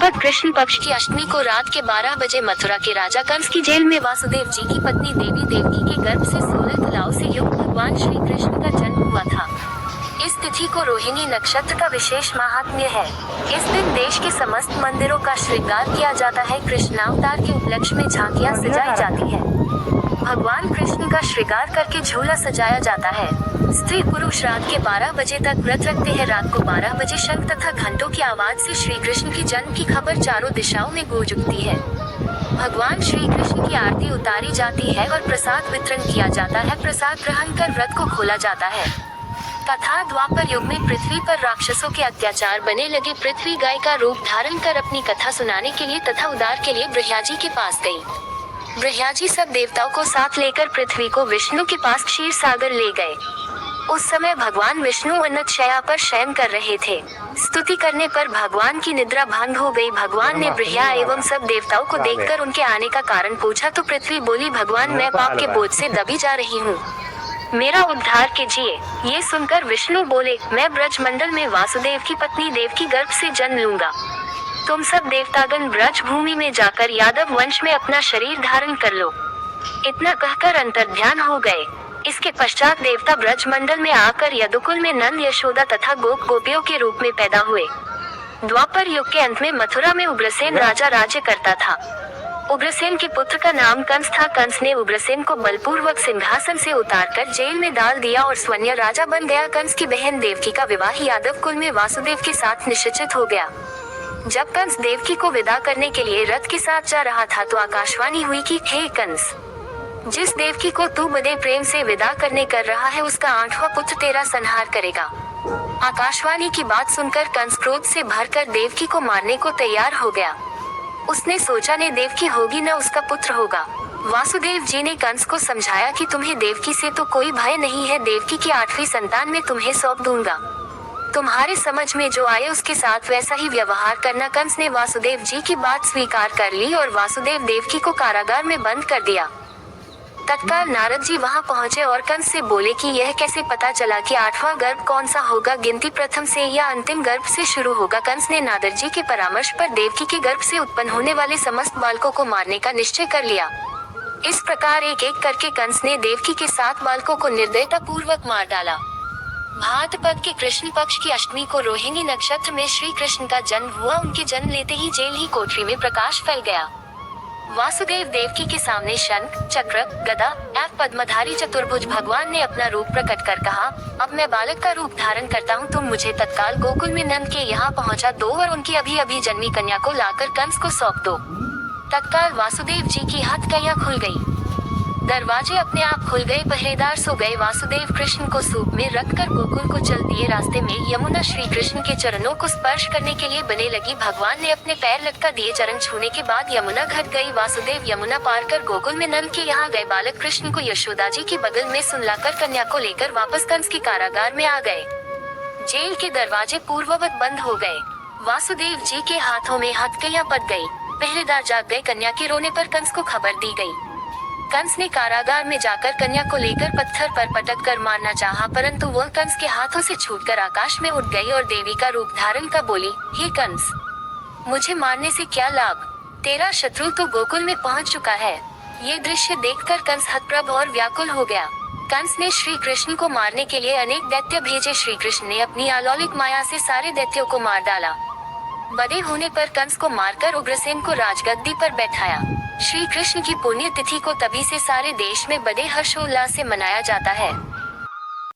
लगभग कृष्ण पक्ष की अष्टमी को रात के 12 बजे मथुरा के राजा कंस की जेल में वासुदेव जी की पत्नी देवी देवकी के गर्भ से 16 कलाओं से युक्त भगवान श्री कृष्ण का जन्म हुआ था। इस तिथि को रोहिणी नक्षत्र का विशेष महात्म्य है। इस दिन देश के समस्त मंदिरों का श्रृंगार किया जाता है। कृष्णावतार के उपलक्ष्य में झांकियां सजाई जाती है। भगवान कृष्ण का श्रृंगार करके झूला सजाया जाता है। स्त्री पुरुष रात के 12 बजे तक व्रत रखते हैं। रात को 12 बजे शंख तथा घंटों की आवाज से श्री कृष्ण की जन्म की खबर चारों दिशाओं में गूंज उठती है। भगवान श्री कृष्ण की आरती उतारी जाती है और प्रसाद वितरण किया जाता है। प्रसाद ग्रहण कर व्रत को खोला जाता है। तथा द्वापर युग में पृथ्वी पर राक्षसों के अत्याचार बने लगे। पृथ्वी गाय का रूप धारण कर अपनी कथा सुनाने के लिए तथा उद्धार के लिए ब्रह्माजी के पास गई। ब्रह्माजी सब देवताओं को साथ लेकर पृथ्वी को विष्णु के पास क्षीर सागर ले गए। उस समय भगवान विष्णु उन्नत शैया पर शयन कर रहे थे। स्तुति करने पर भगवान की निद्रा भंग हो गई। भगवान ने ब्रह्मा एवं सब देवताओं को देखकर उनके आने का कारण पूछा तो पृथ्वी बोली, भगवान मैं पाप के बोझ से दबी जा रही हूँ, मेरा उद्धार कीजिए। ये सुनकर विष्णु बोले, मैं ब्रजमंडल में वासुदेव की पत्नी देवकी गर्भ से जन्म लूंगा। तुम सब देवतागण ब्रज भूमि में जाकर यादव वंश में अपना शरीर धारण कर लो। इतना कहकर अंतर्ध्यान हो गए। इसके पश्चात देवता ब्रजमंडल में आकर यदुकुल में नंद यशोदा तथा गोप गोपियों के रूप में पैदा हुए। द्वापर युग के अंत में मथुरा में उग्रसेन राजा राज्य करता था। उग्रसेन के पुत्र का नाम कंस था। कंस ने उग्रसेन को बलपूर्वक सिंहासन से उतारकर जेल में डाल दिया और स्वयं राजा बन गया। कंस की बहन देवकी का विवाह यादव कुल में वासुदेव के साथ निश्चित हो गया। जब कंस देवकी को विदा करने के लिए रथ के साथ जा रहा था तो आकाशवाणी हुई कि हे कंस, जिस देवकी को तू बड़े प्रेम से विदा करने कर रहा है उसका 8वां पुत्र तेरा संहार करेगा। आकाशवाणी की बात सुनकर कंस क्रोध से भरकर देवकी को मारने को तैयार हो गया। उसने सोचा ने देवकी होगी न उसका पुत्र होगा। वासुदेव जी ने कंस को समझाया कि तुम्हें देवकी से तो कोई भय नहीं है, देवकी की 8वीं संतान में तुम्हें सौंप दूंगा। तुम्हारे समझ में जो आए उसके साथ वैसा ही व्यवहार करना। कंस ने वासुदेव जी की बात स्वीकार कर ली और वासुदेव देवकी को कारागार में बंद कर दिया। तत्काल नारद जी वहां पहुंचे और कंस से बोले कि यह कैसे पता चला कि 8वां गर्भ कौन सा होगा, गिनती प्रथम से या अंतिम गर्भ से शुरू होगा। कंस ने नारद जी के परामर्श पर देवकी के गर्भ से उत्पन्न होने वाले समस्त बालकों को मारने का निश्चय कर लिया। इस प्रकार एक एक करके कंस ने देवकी के 7 बालकों को निर्दयता पूर्वक मार डाला। भाद्रपद के कृष्ण पक्ष की अष्टमी को रोहिणी नक्षत्र में श्री कृष्ण का जन्म हुआ। उनके जन्म लेते ही जेल ही कोठरी में प्रकाश फैल गया। वासुदेव देवकी के सामने शंख, चक्र, गदा एवं पद्मधारी चतुर्भुज भगवान ने अपना रूप प्रकट कर कहा, अब मैं बालक का रूप धारण करता हूँ, तुम मुझे तत्काल गोकुल में नंद के यहाँ पहुँचा दो और उनकी अभी अभी जन्मी कन्या को लाकर कंस को सौंप दो। तत्काल वासुदेव जी की हथकड़ियाँ खुल गयी। दरवाजे अपने आप खुल गए। पहरेदार सो गए। वासुदेव कृष्ण को सूप में रखकर गोकुल को चल दिए। रास्ते में यमुना श्री कृष्ण के चरणों को स्पर्श करने के लिए बने लगी। भगवान ने अपने पैर लटका दिए। चरण छूने के बाद यमुना घट गई। वासुदेव यमुना पार कर गोकुल में नंद के यहाँ गए। बालक कृष्ण को यशोदा जी के बगल में सुलाकर कन्या को लेकर वापस कंस के कारागार में आ गए। जेल के दरवाजे पूर्ववत बंद हो गए। वासुदेव जी के हाथों में हथकड़ियां पड़ गयी। पहरेदार जाग गए। कन्या के रोने पर कंस को खबर दी गई। कंस ने कारागार में जाकर कन्या को लेकर पत्थर पर पटक कर मारना चाहा, परंतु वह कंस के हाथों से छूटकर आकाश में उड़ गई और देवी का रूप धारण कर बोली, हे कंस, मुझे मारने से क्या लाभ, तेरा शत्रु तो गोकुल में पहुंच चुका है। ये दृश्य देखकर कंस हतप्रभ और व्याकुल हो गया। कंस ने श्री कृष्ण को मारने के लिए अनेक दैत्य भेजे। श्री कृष्ण ने अपनी अलौकिक माया से सारे दैत्यों को मार डाला। बड़े होने पर कंस को मारकर उग्रसेन को राजगद्दी पर बैठाया। श्री कृष्ण की पुण्य तिथि को तभी से सारे देश में बड़े हर्षोल्लास से मनाया जाता है।